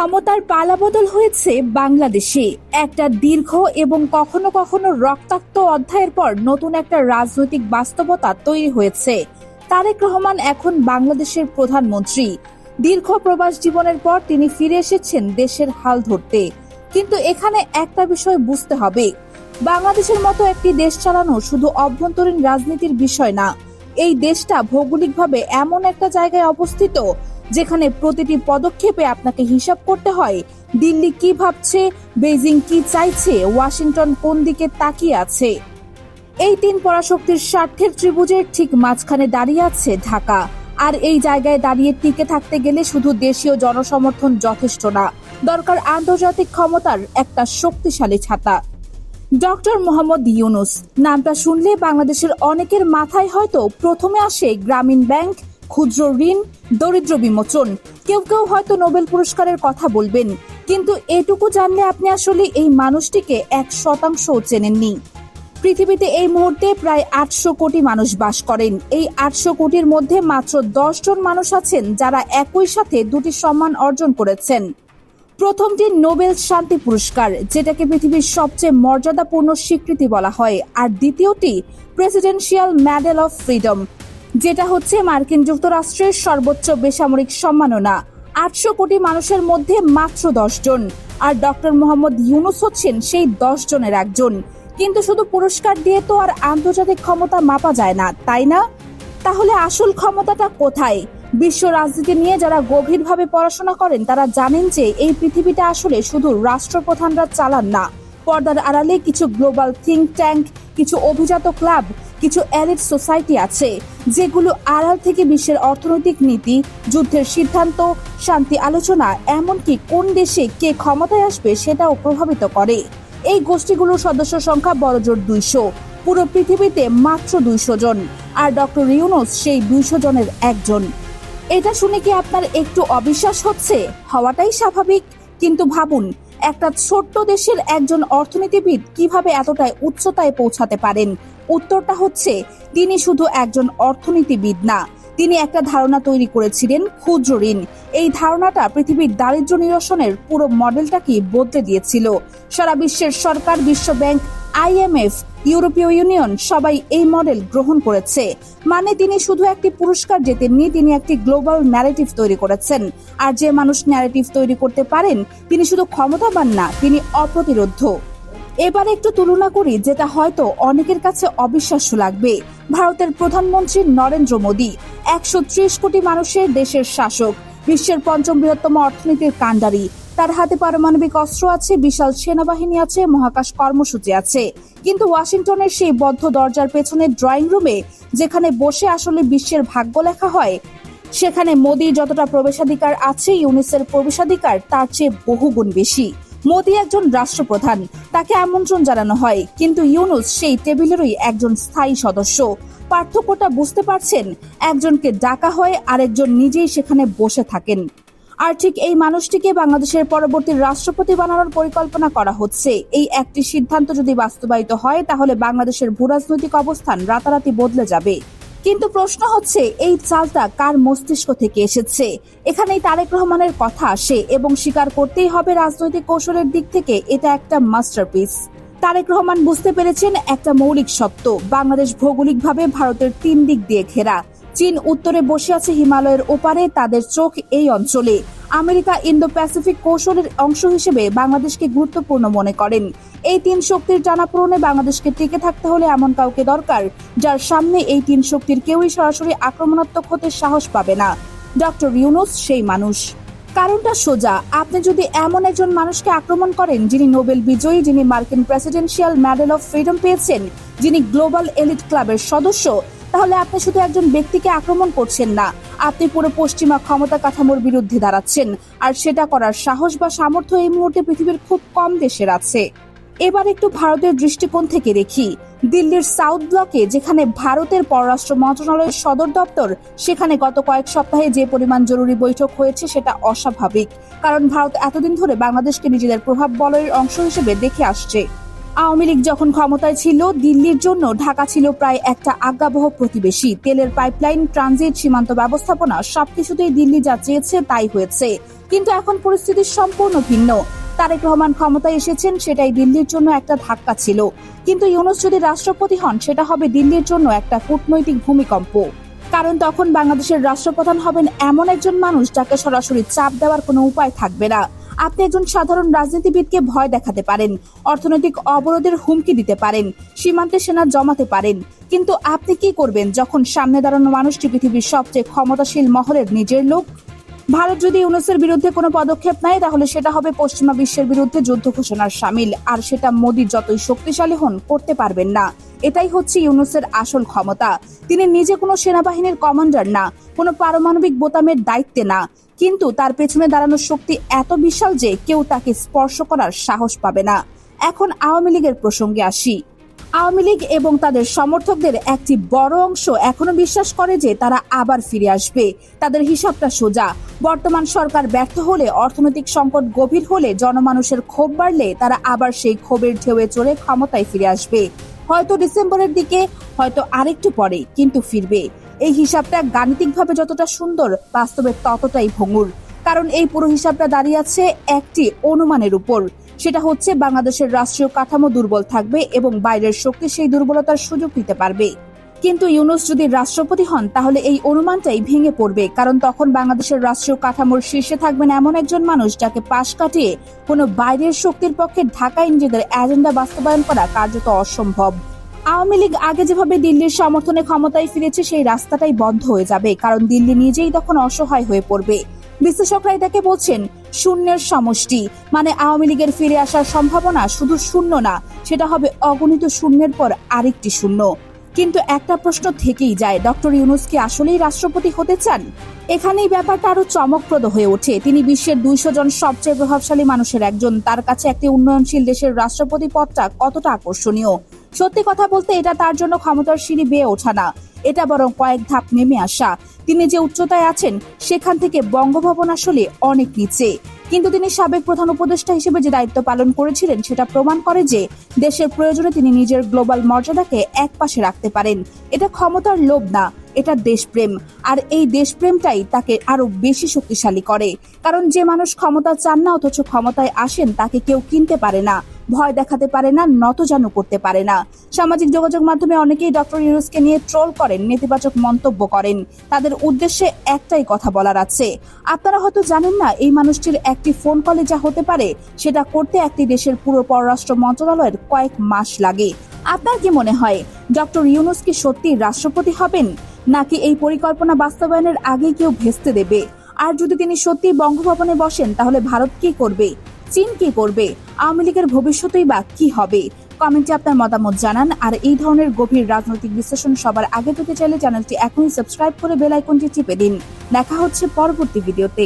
ক্ষমতার পালাবদল হয়েছে বাংলাদেশে। একটা দীর্ঘ এবং কখনো কখনো রক্তাক্ত অধ্যায়ের পর নতুন একটা রাজনৈতিক বাস্তবতা তৈরি হয়েছে। তারেক রহমান এখন বাংলাদেশের প্রধানমন্ত্রী। দীর্ঘ প্রবাস জীবনের পর তিনি ফিরে এসেছেন দেশের হাল ধরতে। কিন্তু এখানে একটা বিষয় বুঝতে হবে, বাংলাদেশের মতো একটি দেশ চালানো শুধু অভ্যন্তরীণ রাজনীতির বিষয় না। এই দেশটা ভৌগোলিকভাবে এমন একটা জায়গায় অবস্থিত যেখানে প্রতিটি পদক্ষেপে আপনাকে হিসাব করতে হয় দিল্লি কি ভাবছে, বেজিং কি চাইছে, ওয়াশিংটন কোন দিকে তাকিয়ে আছে। এই তিন পরাশক্তির স্বার্থের ত্রিভুজের ঠিক মাঝখানে দাঁড়িয়ে আছে ঢাকা। আর এই জায়গায় দাঁড়িয়ে টিকে থাকতে গেলে শুধু দেশীয় জনসমর্থন যথেষ্ট না, দরকার আন্তর্জাতিক ক্ষমতার একটা শক্তিশালী ছাতা। ডক্টর মোহাম্মদ ইউনূস নামটা শুনলে বাংলাদেশের অনেকের মাথায় হয়তো প্রথমে আসে গ্রামীণ ব্যাংক, ক্ষুদ্র ঋণ, দরিদ্র বিমোচন। কেউ কেউ হয়তো নোবেল পুরস্কারের কথা বলবেন, কিন্তু এটুকু জানলে আপনি আসলে এই মানুষটিকে 1% চেনেননি। পৃথিবীতে এই মুহূর্তে প্রায় 800 কোটি মানুষ বাস করেন। এই 800 কোটির মধ্যে মাত্র 10 জন মানুষ আছেন যারা একই সাথে দুটি সম্মান অর্জন করেছেন। প্রথমটি নোবেল শান্তি পুরস্কার, যেটাকে পৃথিবীর সবচেয়ে মর্যাদাপূর্ণ স্বীকৃতি বলা হয়, আর দ্বিতীয়টি প্রেসিডেন্সিয়াল মেডেল অফ ফ্রিডম, যেটা হচ্ছে মার্কিন যুক্তরাষ্ট্রের সর্বোচ্চ বেসামরিক সম্মাননা। 800 কোটি মানুষের মধ্যে মাত্র 10 জন, আর ডক্টর মোহাম্মদ ইউনূস হচ্ছেন সেই 10 জনের একজন। কিন্তু শুধু পুরস্কার দিয়ে তো আর আন্তর্জাতিক ক্ষমতা মাপা যায় না, তাই না? তাহলে আসল ক্ষমতাটা কোথায়? বিশ্ব রাজনীতি নিয়ে যারা গভীরভাবে পড়াশোনা করেন তারা জানেন যে এই পৃথিবীটা আসলে শুধু রাষ্ট্রপ্রধানরা চালান না। পর্দার আড়ালে কিছু গ্লোবাল থিঙ্ক ট্যাঙ্ক, কিছু অভিজাত ক্লাব, কিছু এলিট সোসাইটি আছে যেগুলো আড়াল থেকে বিশ্বের অর্থনৈতিক নীতি, যুদ্ধের সিদ্ধান্ত, শান্তি আলোচনা, এমনকি কোন দেশে কে ক্ষমতায় আসবে সেটাও প্রভাবিত করে। এই গোষ্ঠীগুলোর সদস্য সংখ্যা বড়জোর 200, পুরো পৃথিবীতে মাত্র 200 জন, আর ডক্টর ইউনূস সেই 200 জনের একজন। এটা শুনে কি আপনার একটু অবিশ্বাস হচ্ছে? হওয়াটাই স্বাভাবিক। কিন্তু ভাবুন, একটা ছোট্ট দেশের একজন অর্থনীতিবিদ কিভাবে এতটাই উচ্চতায় পৌঁছাতে পারেন? উত্তরটা হচ্ছে, তিনি শুধু একজন অর্থনীতিবিদ না, তিনি একটা ধারণা তৈরি করেছিলেন, ক্ষুদ্র ঋণ। এই ধারণাটা পৃথিবীর দারিদ্র্য নিরসনের পুরো মডেলটাকে বদলে দিয়েছিল। সারা বিশ্বের সরকার, বিশ্ব ব্যাংক, IMF, ইউরোপীয় ইউনিয়ন সবাই এই মডেল গ্রহণ করেছে। মানে তিনি শুধু একটি পুরস্কার জেতেননি, তিনি একটি গ্লোবাল ন্যারেটিভ তৈরি করেছেন। আর যে মানুষ ন্যারেটিভ তৈরি করতে পারেন তিনি শুধু ক্ষমতাবান না, তিনি অপ্রতিরোধ্য। এবার একটু তুলনা করি, যেটা হয়তো অনেকের কাছে অবিশ্বাস্য লাগবে। ভারতের প্রধানমন্ত্রী নরেন্দ্র মোদী 130 কোটি মানুষের দেশের শাসক, বিশ্বের 5ম বৃহত্তম অর্থনীতির কাণ্ডারি। তার হাতে পারমাণবিক অস্ত্র আছে, বিশাল সেনাবাহিনী আছে, মহাকাশ কর্মসূচি আছে। কিন্তু ওয়াশিংটনের সেই বদ্ধ দরজার পেছনে ড্রয়িং রুমে, যেখানে বসে আসলে বিশ্বের ভাগ্য লেখা হয়, সেখানে মোদির যতটা প্রবেশাধিকার আছে, ইউনূসের প্রবেশাধিকার তার চেয়ে বহুগুণ বেশি। মোদি একজন রাষ্ট্রপ্রধান, তাকে আমন্ত্রণ জানানো হয়, কিন্তু ইউনূস সেই টেবিলেরই একজন স্থায়ী সদস্য। পার্থক্যটা বুঝতে পারছেন? একজনকে ডাকা হয়, আরেকজন নিজেই সেখানে বসে থাকেন। আর ঠিক এই মানুষটিকে বাংলাদেশের পরবর্তী রাষ্ট্রপতি বানানোর পরিকল্পনা করা হচ্ছে। এই একটি সিদ্ধান্ত যদি বাস্তবায়িত হয় তাহলে বাংলাদেশের ভূরাজনৈতিক অবস্থান রাতারাতি বদলে যাবে। কিন্তু প্রশ্ন হচ্ছে, এই চালটা কার মস্তিষ্ক থেকে এসেছে? এখানেই তারেক রহমানের কথা আসে, এবং স্বীকার করতেই হবে রাজনৈতিক কৌশলের দিক থেকে এটা একটা মাস্টারপিস। তারেক রহমান বুঝতে পেরেছেন একটা মৌলিক সত্য, বাংলাদেশ ভৌগোলিকভাবে ভারতের 3 দিক দিয়ে ঘেরা। চীন উত্তরে বসে আছে হিমালয়ের ওপারে, তাদের চোখ এই অঞ্চলে। আমেরিকা ইন্দো প্যাসিফিক কৌশলের অংশ হিসেবে বাংলাদেশকে গুরুত্বপূর্ণ মনে করেন। এই 3 শক্তির টানাপোড়েনে বাংলাদেশকে টিকে থাকতে হলে এমন কাউকে দরকার যার সামনে এই 3 শক্তির কেউই সরাসরি আক্রমণাত্মক হতে সাহস পাবে না। ডক্টর ইউনূস সেই মানুষ। কারণটা সোজা, আপনি যদি এমন একজন মানুষকে আক্রমণ করেন যিনি নোবেল বিজয়ী, যিনি মার্কিন প্রেসিডেন্সিয়াল মেডেল অফ ফ্রিডম পেয়েছেন, যিনি গ্লোবাল এলিট ক্লাবের সদস্য, তাহলে আপনি শুধু একজন ব্যক্তিকে আক্রমণ করছেন না, আপনি পুরো পশ্চিমা ক্ষমতা কাঠামোর বিরুদ্ধে দাঁড়াচ্ছেন। আর সেটা করার সাহস বা সামর্থ্য এই মুহূর্তে পৃথিবীর খুব কম দেশের আছে। এবার একটু ভারতের দৃষ্টিকোণ থেকে দেখি। দিল্লির সাউথ ব্লকে, যেখানে ভারতের পররাষ্ট্র মন্ত্রণালয়ের সদর দপ্তর, সেখানে গত কয়েক সপ্তাহে যে পরিমাণ জরুরি বৈঠক হয়েছে সেটা অস্বাভাবিক। কারণ ভারত এতদিন ধরে বাংলাদেশকে নিজেদের প্রভাব বলয়ের অংশ হিসেবে দেখে আসছে। আওয়ামী লীগ যখন ক্ষমতায় ছিল, দিল্লির জন্য ঢাকা ছিল প্রায় একটা আজ্ঞাবহ প্রতিবেশী। তেলের পাইপলাইন, ট্রানজিট, সীমান্ত ব্যবস্থাপনা সবকিছুতেই দিল্লি যা চেয়েছে তাই হয়েছে। কিন্তু এখন পরিস্থিতি সম্পূর্ণ ভিন্ন। তারেক রহমান ক্ষমতায় এসেছেন, সেটাই দিল্লির জন্য একটা ধাক্কা ছিল। কিন্তু ইউনূস যদি রাষ্ট্রপতি হন, সেটা হবে দিল্লির জন্য একটা কূটনৈতিক ভূমিকম্প। কারণ তখন বাংলাদেশের রাষ্ট্রপ্রধান হবেন এমন একজন মানুষ যাকে সরাসরি চাপ দেওয়ার কোনো উপায় থাকবে না। আপনি একজন সাধারণ রাজনীতিবিদকে ভয় দেখাতে পারেন, অর্থনৈতিক অবরোধের হুমকি দিতে পারেন, সীমান্তে সেনা জমাতে পারেন, কিন্তু আপনি কি করবেন যখন সামনে দাঁড়ানো মানুষটি পৃথিবীর সবচেয়ে ক্ষমতাশীল মহলের নিজের লোক? ভারত যদি ইউনূসের বিরুদ্ধে কোনো পদক্ষেপ নেয়, তাহলে সেটা হবে পশ্চিমা বিশ্বের বিরুদ্ধে যুদ্ধ ঘোষণার শামিল। আর সেটা মোদি যতই শক্তিশালী হন করতে পারবেন না। এটাই হচ্ছে ইউনূসের আসল ক্ষমতা। তিনি নিজে কোনো সেনাবাহিনীর কমান্ডার না, কোনো পারমাণবিক বোতামের দায়িত্বে না, কিন্তু তার পেছনে দাঁড়ানোর শক্তি এত বিশাল যে কেউ তাকে স্পর্শ করার সাহস পাবে না। এখন আওয়ামী লীগের প্রসঙ্গে আসি। আওয়ামী লীগ এবং তাদের সমর্থকদের একটি বড় অংশ এখনো বিশ্বাস করে যে তারা আবার ফিরে আসবে। তাদের হিসাবটা সোজা। বর্তমান সরকার ব্যর্থ হলে, অর্থনৈতিক সংকট গভীর হলে, জনমানুষের ক্ষোভ বাড়লে তারা আবার সেই ক্ষোভের ঢেউয়ে চড়ে ক্ষমতায় ফিরে আসবে। হয়তো ডিসেম্বরের দিকে, হয়তো আরেকটু পরে, কিন্তু ফিরবে। এই হিসাবটা গাণিতিকভাবে যতটা সুন্দর, বাস্তবে ততটাই ভঙ্গুর। কারণ এই পুরো হিসাবটা দাঁড়িয়ে আছে একটি অনুমানের উপর। সেটা হচ্ছে বাংলাদেশের রাষ্ট্রীয় কাঠামো দুর্বল থাকবে এবং বাইরের শক্তি সেই দুর্বলতার সুযোগ নিতে পারবে। কিন্তু ইউনূস যদি রাষ্ট্রপতি হন, তাহলে এই অনুমানটাই ভেঙে পড়বে। কারণ তখন বাংলাদেশের রাষ্ট্রীয় কাঠামোর শীর্ষে থাকবেন এমন একজন মানুষ যাকে পাশ কাটিয়ে কোনো বাইরের শক্তির পক্ষে ঢাকায় নিজেদের এজেন্ডা বাস্তবায়ন করা কার্যত অসম্ভব। আওয়ামী লীগ আগে যেভাবে দিল্লির সমর্থনে ক্ষমতায় ফিরেছে, সেই রাস্তাটাই বন্ধ হয়ে যাবে। কারণ দিল্লি নিজেই তখন অসহায় হয়ে পড়বে। বিশ্লেষকরা এটাকে বলছেন শূন্যের সমষ্টি। মানে আওয়ামী লীগের ফিরে আসার সম্ভাবনা শুধু শূন্য না, সেটা হবে অগণিত শূন্যের পর আরেকটি শূন্য। কিন্তু একটা প্রশ্ন থেকেই যায়, ডক্টর ইউনূস কি আসলেই রাষ্ট্রপতি হতে চান? এখানেই ব্যাপারটা আরো চমকপ্রদ হয়ে ওঠে। তিনি বিশ্বের 200 জন সবচেয়ে প্রভাবশালী মানুষের একজন। তার কাছে একটি উন্নয়নশীল দেশের রাষ্ট্রপতি পদটা কতটা আকর্ষণীয়? সত্যি কথা বলতে, এটা তার জন্য ক্ষমতার সিঁড়ি বেয়ে ওঠা না, এটা বরং কয়েক ধাপ নেমে আসা। তিনি যে উচ্চতায় আছেন, সেখান থেকে বঙ্গভবন আসলে অনেক নিচে। কিন্তু তিনি সাবেক প্রধান উপদেষ্টা হিসেবে যে দায়িত্ব পালন করেছিলেন, সেটা প্রমাণ করে যে দেশের প্রয়োজনে তিনি নিজের গ্লোবাল মর্যাদাকে একপাশে রাখতে পারেন। এটা ক্ষমতার লোভ না, এটা দেশপ্রেম। আর এই দেশপ্রেমটাই তাকে আরো বেশি শক্তিশালী করে। কারণ যে মানুষ ক্ষমতা চান না অথচ ক্ষমতায় আসেন, তাকে কেউ কিনতে পারে না, ভয় দেখাতে পারে না, নতজানু করতে পারে না। সামাজিক যোগাযোগ মাধ্যমে অনেকেই ডক্টর ইউনূসকে নিয়ে ট্রোল করেন, নেতিবাচক মন্তব্য করেন। তাদের উদ্দেশ্যে একটাই কথা বলার আছে, আপনারা হয়তো জানেন না এই মানুষটির একটি ফোন কলে যা হতে পারে, সেটা করতে একটি দেশের পুরো পররাষ্ট্র মন্ত্রণালয়ের কয়েক মাস লাগে। আপনার কি মনে হয় ডক্টর ইউনূস কি সত্যি রাষ্ট্রপতি হবেন, নাকি এই পরিকল্পনা বাস্তবায়নের আগে কেউ ভেস্তে দেবে? আর যদি তিনি সত্যি বঙ্গভবনে বসেন, তাহলে ভারত কি করবে, চীন কি করবে, আওয়ামী লীগের ভবিষ্যতেই বা কি হবে? কমেন্টে আপনার মতামত জানান। আর এই ধরনের গভীর রাজনৈতিক বিশ্লেষণ সবার আগে পেতে চাইলে চ্যানেলটি এখনই সাবস্ক্রাইব করে বেল আইকনটি টিপে দিন। দেখা হচ্ছে পরবর্তী ভিডিওতে।